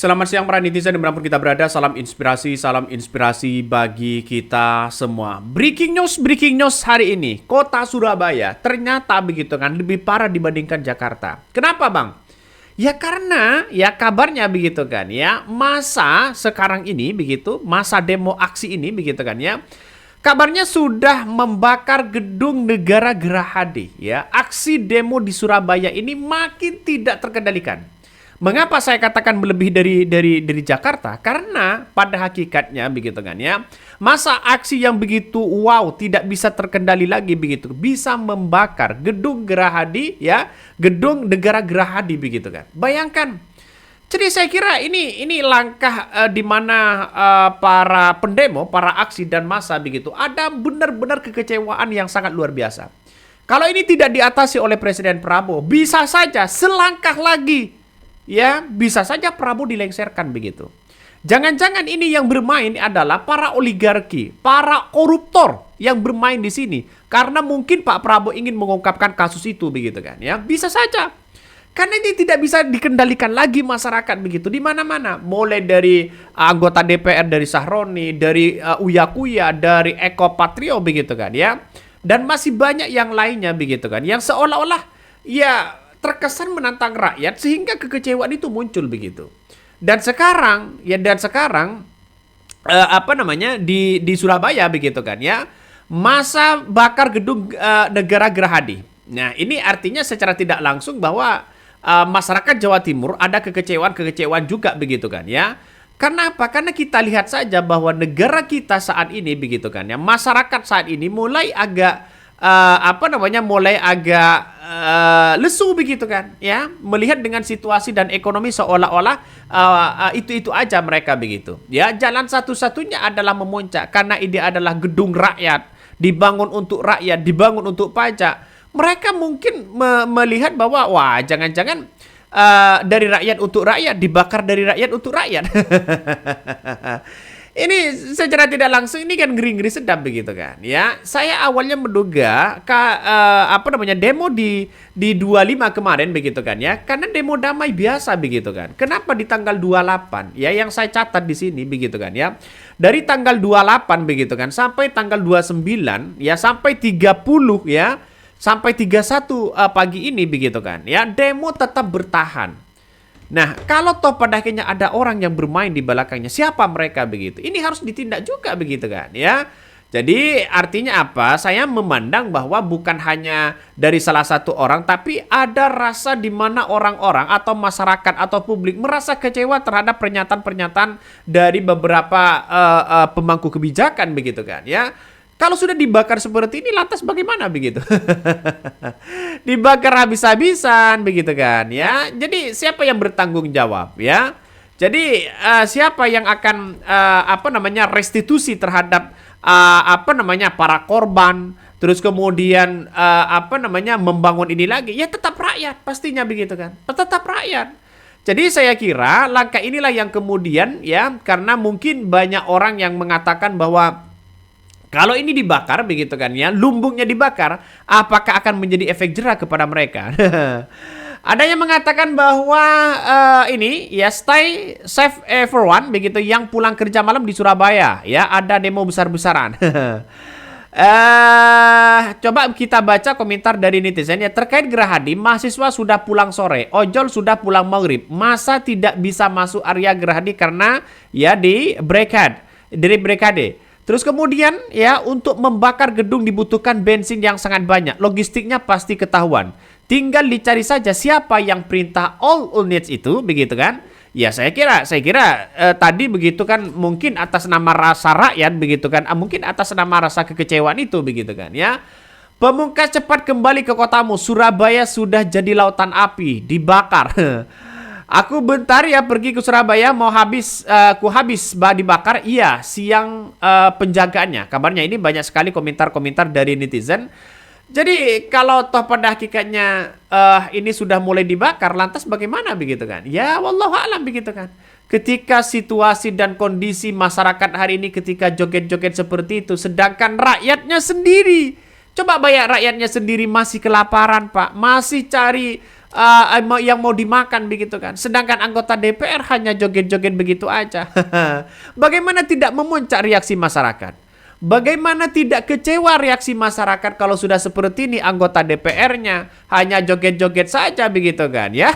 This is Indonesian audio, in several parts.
Selamat siang para netizen dimanapun kita berada. Salam inspirasi bagi kita semua. Breaking news hari ini. Kota Surabaya ternyata begitu kan lebih parah dibandingkan Jakarta. Kenapa bang? Ya karena ya kabarnya begitu kan ya. Masa sekarang ini begitu, masa demo aksi ini begitu kan ya. Kabarnya sudah membakar gedung Negara Gerahadi ya. Aksi demo di Surabaya ini makin tidak terkendalikan. Mengapa saya katakan melebihi dari Jakarta? Karena pada hakikatnya begitu kan ya. Masa aksi yang begitu wow tidak bisa terkendali lagi begitu. Bisa membakar gedung Gerahadi ya, gedung Negara Gerahadi begitu kan. Bayangkan. Jadi saya kira ini langkah di mana para pendemo, para aksi dan massa begitu ada benar-benar kekecewaan yang sangat luar biasa. Kalau ini tidak diatasi oleh Presiden Prabowo, bisa saja selangkah lagi ya, bisa saja Prabowo dilengsarkan begitu. Jangan-jangan ini yang bermain adalah para oligarki, para koruptor yang bermain di sini. Karena mungkin Pak Prabowo ingin mengungkapkan kasus itu begitu kan ya. Bisa saja. Karena ini tidak bisa dikendalikan lagi masyarakat begitu di mana-mana. Mulai dari anggota DPR dari Sahroni, dari Uya Kuya, dari Eko Patrio begitu kan ya. Dan masih banyak yang lainnya begitu kan. Yang seolah-olah ya terkesan menantang rakyat sehingga kekecewaan itu muncul begitu. Dan sekarang di Surabaya begitu kan ya. Masa bakar gedung Negara Gerahadi. Nah, ini artinya secara tidak langsung bahwa masyarakat Jawa Timur ada kekecewaan juga begitu kan ya. Karena apa? Karena kita lihat saja bahwa negara kita saat ini begitu kan ya. Masyarakat saat ini mulai agak lesu begitu kan ya, melihat dengan situasi dan ekonomi seolah-olah itu aja mereka begitu ya. Jalan satu-satunya adalah memuncak karena ini adalah gedung rakyat, dibangun untuk rakyat, dibangun untuk pajak. Mereka mungkin melihat bahwa wah jangan-jangan dari rakyat untuk rakyat, dibakar dari rakyat untuk rakyat. Ini secara tidak langsung ini kan ngeri-ngeri sedap begitu kan ya. Saya awalnya menduga demo di 25 kemarin begitu kan ya. Karena demo damai biasa begitu kan. Kenapa di tanggal 28 ya, yang saya catat di sini begitu kan ya. Dari tanggal 28 begitu kan sampai tanggal 29 ya, sampai 30 ya, sampai 31 pagi ini begitu kan ya, demo tetap bertahan. Nah, kalau toh pada akhirnya ada orang yang bermain di belakangnya, siapa mereka begitu? Ini harus ditindak juga begitu kan ya. Jadi artinya apa? Saya memandang bahwa bukan hanya dari salah satu orang, tapi ada rasa di mana orang-orang atau masyarakat atau publik merasa kecewa terhadap pernyataan-pernyataan dari beberapa pemangku kebijakan begitu kan ya. Kalau sudah dibakar seperti ini, lantas bagaimana begitu? Dibakar habis-habisan begitu kan ya. Jadi siapa yang bertanggung jawab ya? Jadi siapa yang akan restitusi terhadap para korban? Terus kemudian membangun ini lagi? Ya tetap rakyat pastinya begitu kan. Tetap rakyat. Jadi saya kira langkah inilah yang kemudian ya, karena mungkin banyak orang yang mengatakan bahwa kalau ini dibakar begitu kan ya, lumbungnya dibakar, apakah akan menjadi efek jera kepada mereka? Ada yang mengatakan bahwa ini ya stay safe everyone begitu yang pulang kerja malam di Surabaya ya, ada demo besar-besaran. Coba kita baca komentar dari netizen ya terkait Gerahadi. Mahasiswa sudah pulang sore, ojol sudah pulang maghrib, masa tidak bisa masuk area Gerahadi karena ya di barricade. Terus kemudian ya, untuk membakar gedung dibutuhkan bensin yang sangat banyak. Logistiknya pasti ketahuan. Tinggal dicari saja siapa yang perintah all units itu begitu kan. Ya saya kira tadi begitu kan, mungkin atas nama rasa rakyat begitu kan. Mungkin atas nama rasa kekecewaan itu begitu kan ya. Pemungkas cepat kembali ke kotamu. Surabaya sudah jadi lautan api, dibakar. Aku bentar ya pergi ke Surabaya, mau habis dibakar. Iya, siang penjagaannya. Kabarnya ini banyak sekali komentar-komentar dari netizen. Jadi kalau toh pada hakikatnya ini sudah mulai dibakar, lantas bagaimana begitu kan? Ya wallahu a'lam begitu kan. Ketika situasi dan kondisi masyarakat hari ini ketika joget-joget seperti itu, sedangkan rakyatnya sendiri, coba bayar, rakyatnya sendiri masih kelaparan Pak, masih cari yang mau dimakan begitu kan. Sedangkan anggota DPR hanya joget-joget begitu aja. Bagaimana tidak memuncak reaksi masyarakat? Bagaimana tidak kecewa reaksi masyarakat kalau sudah seperti ini anggota DPR-nya hanya joget-joget saja begitu kan ya.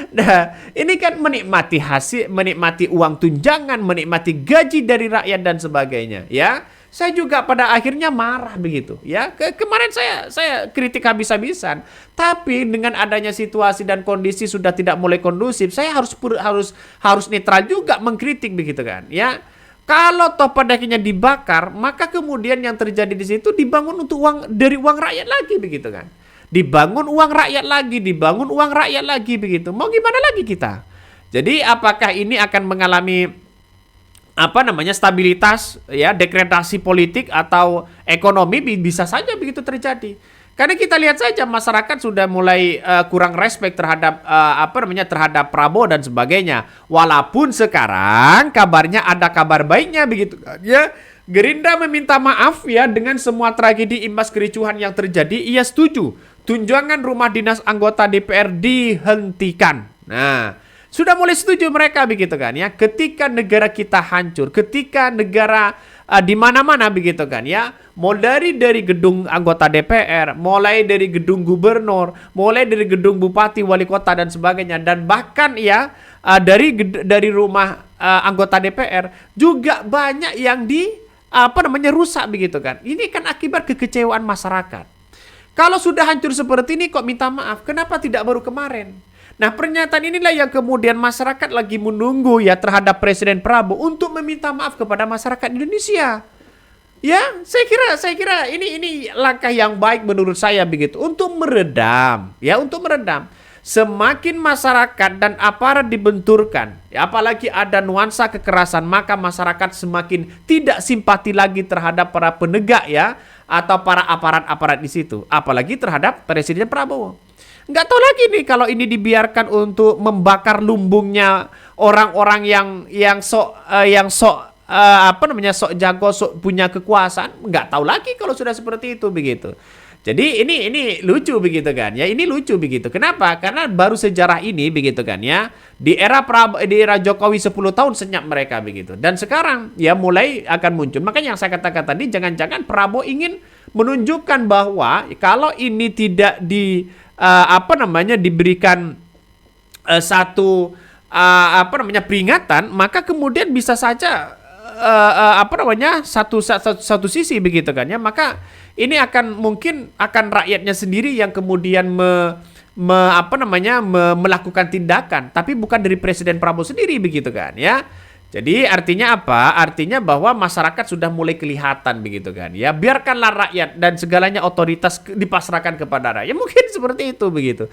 Nah, ini kan menikmati hasil, menikmati uang tunjangan, menikmati gaji dari rakyat dan sebagainya ya. Saya juga pada akhirnya marah begitu ya. Kemarin saya kritik habis-habisan. Tapi dengan adanya situasi dan kondisi sudah tidak mulai kondusif, saya harus netral juga mengkritik begitu kan ya. Kalau toh pada akhirnya dibakar, maka kemudian yang terjadi di situ dibangun untuk dari uang rakyat lagi begitu kan. Dibangun uang rakyat lagi, dibangun uang rakyat lagi begitu. Mau gimana lagi kita? Jadi apakah ini akan mengalami stabilitas ya, degradasi politik atau ekonomi? Bisa saja begitu terjadi. Karena kita lihat saja masyarakat sudah mulai kurang respect terhadap terhadap Prabowo dan sebagainya. Walaupun sekarang kabarnya ada kabar baiknya begitu kan ya. Gerindra meminta maaf ya dengan semua tragedi imbas kericuhan yang terjadi. Ia setuju tunjangan rumah dinas anggota DPR dihentikan. Nah, sudah mulai setuju mereka begitu kan ya. Ketika negara kita hancur, ketika negara di mana-mana begitu kan ya. Mulai dari gedung anggota DPR, mulai dari gedung gubernur, mulai dari gedung bupati, wali kota dan sebagainya, dan bahkan ya dari rumah anggota DPR juga banyak yang rusak begitu kan. Ini kan akibat kekecewaan masyarakat. Kalau sudah hancur seperti ini kok minta maaf? Kenapa tidak baru kemarin? Nah, pernyataan inilah yang kemudian masyarakat lagi menunggu ya terhadap Presiden Prabowo untuk meminta maaf kepada masyarakat Indonesia. Ya, saya kira ini langkah yang baik menurut saya begitu untuk meredam. Semakin masyarakat dan aparat dibenturkan, ya, apalagi ada nuansa kekerasan, maka masyarakat semakin tidak simpati lagi terhadap para penegak ya atau para aparat-aparat di situ, apalagi terhadap Presiden Prabowo. Nggak tahu lagi nih kalau ini dibiarkan untuk membakar lumbungnya orang-orang yang sok jago, sok punya kekuasaan. Nggak tahu lagi kalau sudah seperti itu begitu. Jadi ini lucu begitu kan ya. Ini lucu begitu. Kenapa? Karena baru sejarah ini begitu kan ya. Di era Jokowi 10 tahun senyap mereka begitu. Dan sekarang ya mulai akan muncul. Makanya yang saya katakan tadi, jangan-jangan Prabowo ingin menunjukkan bahwa kalau ini tidak diberikan satu peringatan, maka kemudian bisa saja satu sisi begitu kan ya, maka ini mungkin akan rakyatnya sendiri yang kemudian melakukan tindakan, tapi bukan dari Presiden Prabowo sendiri begitu kan ya. Jadi artinya apa? Artinya bahwa masyarakat sudah mulai kelihatan begitu kan ya. Biarkanlah rakyat dan segalanya otoritas dipasrahkan kepada rakyat. Mungkin seperti itu begitu.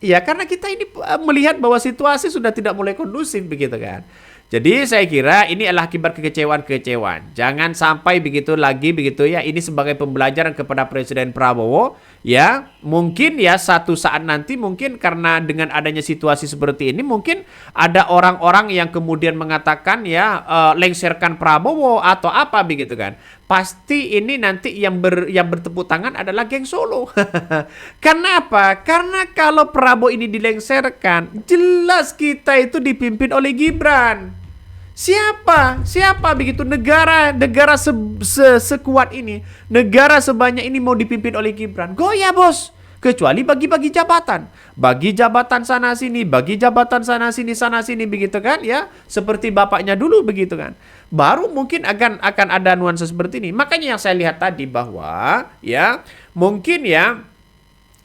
Ya, karena kita ini melihat bahwa situasi sudah tidak mulai kondusif begitu kan. Jadi saya kira ini adalah akibat kekecewaan. Jangan sampai begitu lagi begitu ya. Ini sebagai pembelajaran kepada Presiden Prabowo ya. Mungkin ya satu saat nanti mungkin karena dengan adanya situasi seperti ini mungkin ada orang-orang yang kemudian mengatakan ya lengserkan Prabowo atau apa begitu kan. Pasti ini nanti yang bertepuk tangan adalah geng Solo. Karena apa? Karena kalau Prabowo ini dilengserkan, jelas kita itu dipimpin oleh Gibran. Siapa begitu negara sekuat ini, negara sebanyak ini mau dipimpin oleh Gibran? Goyah, bos. Kecuali bagi-bagi jabatan. Bagi jabatan sana sini, bagi jabatan sana sini begitu kan ya. Seperti bapaknya dulu begitu kan. Baru mungkin akan ada nuansa seperti ini. Makanya yang saya lihat tadi bahwa ya mungkin ya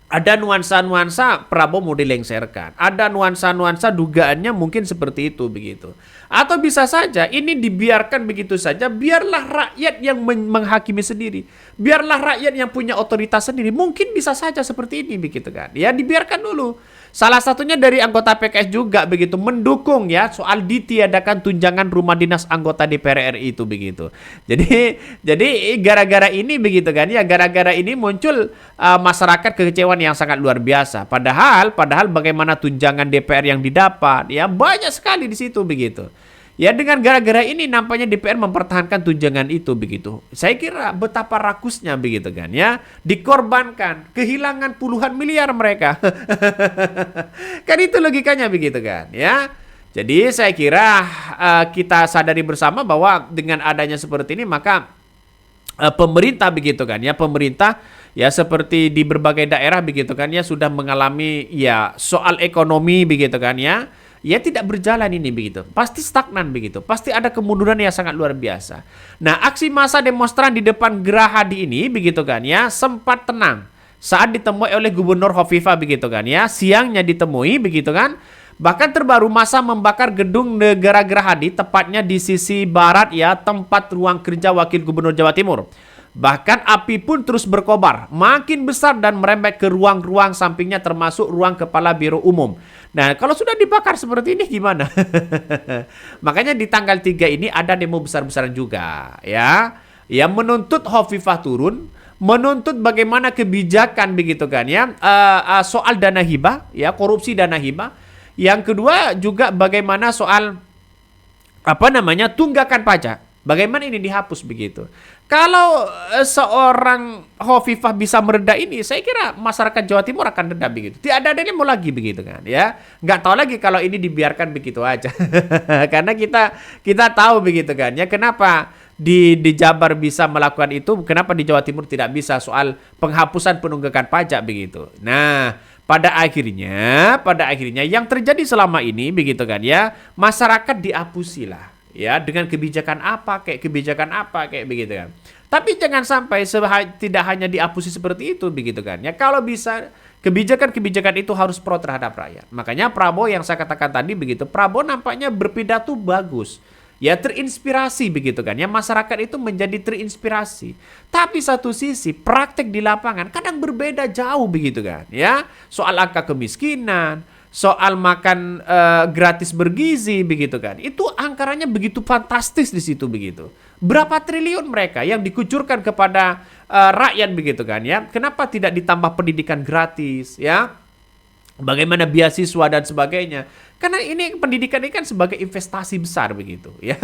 ada nuansa-nuansa Prabowo mau dilengserkan. Ada nuansa-nuansa dugaannya mungkin seperti itu begitu. Atau bisa saja ini dibiarkan begitu saja. Biarlah rakyat yang menghakimi sendiri. Biarlah rakyat yang punya otoritas sendiri. Mungkin bisa saja seperti ini begitu kan. Ya dibiarkan dulu. Salah satunya dari anggota PKS juga begitu mendukung ya soal ditiadakan tunjangan rumah dinas anggota DPR RI itu begitu. Jadi gara-gara ini begitu kan ya, gara-gara ini muncul masyarakat kekecewaan yang sangat luar biasa. Padahal bagaimana tunjangan DPR yang didapat ya banyak sekali di situ begitu. Ya dengan gara-gara ini nampaknya DPR mempertahankan tunjangan itu begitu. Saya kira betapa rakusnya begitu kan ya. Dikorbankan, kehilangan puluhan miliar mereka. Kan itu logikanya begitu kan ya. Jadi saya kira kita sadari bersama bahwa dengan adanya seperti ini maka pemerintah begitu kan ya, pemerintah ya seperti di berbagai daerah begitu kan ya sudah mengalami ya soal ekonomi begitu kan ya. Ya tidak berjalan ini begitu. Pasti stagnan begitu. Pasti ada kemunduran yang sangat luar biasa. Nah, aksi massa demonstran di depan Gerahadi ini begitu kan ya sempat tenang saat ditemui oleh Gubernur Hovifah begitu kan ya. Siangnya ditemui begitu kan. Bahkan terbaru massa membakar gedung negara Gerahadi tepatnya di sisi barat ya tempat ruang kerja Wakil Gubernur Jawa Timur. Bahkan api pun terus berkobar, makin besar dan merembet ke ruang-ruang sampingnya termasuk ruang Kepala Biro Umum. Nah, kalau sudah dibakar seperti ini gimana? Makanya di tanggal 3 ini ada demo besar-besaran juga ya. Yang menuntut Hovifah turun, menuntut bagaimana kebijakan begitu kan ya, soal dana hibah ya, korupsi dana hibah. Yang kedua juga bagaimana soal tunggakan pajak. Bagaimana ini dihapus begitu. Kalau seorang Hovifah bisa mereda ini, saya kira masyarakat Jawa Timur akan reda begitu. Tidak ada demo lagi begitu kan ya. Nggak tahu lagi kalau ini dibiarkan begitu aja. Karena kita tahu begitu kan ya. Kenapa di Jabar bisa melakukan itu, kenapa di Jawa Timur tidak bisa soal penghapusan penunggakan pajak begitu. Nah, pada akhirnya yang terjadi selama ini begitu kan ya, masyarakat diapusi lah. Ya, dengan kebijakan apa kayak begitu kan. Tapi jangan sampai tidak hanya diapusi seperti itu begitu kan. Ya kalau bisa kebijakan-kebijakan itu harus pro terhadap rakyat. Makanya Prabowo yang saya katakan tadi begitu, Prabowo nampaknya berpidato bagus. Ya terinspirasi begitu kan. Ya masyarakat itu menjadi terinspirasi. Tapi satu sisi praktek di lapangan kadang berbeda jauh begitu kan. Ya, soal angka kemiskinan, soal makan gratis bergizi begitu kan. Itu anggarannya begitu fantastis di situ begitu. Berapa triliun mereka yang dikucurkan kepada rakyat begitu kan ya. Kenapa tidak ditambah pendidikan gratis ya? Bagaimana beasiswa dan sebagainya. Karena ini pendidikan ini kan sebagai investasi besar begitu ya.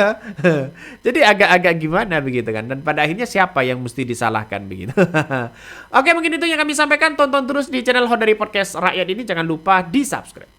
Jadi agak-agak gimana begitu kan. Dan pada akhirnya siapa yang mesti disalahkan begitu. Oke, mungkin itu yang kami sampaikan. Tonton terus di channel Hodari Podcast Rakyat ini. Jangan lupa di subscribe.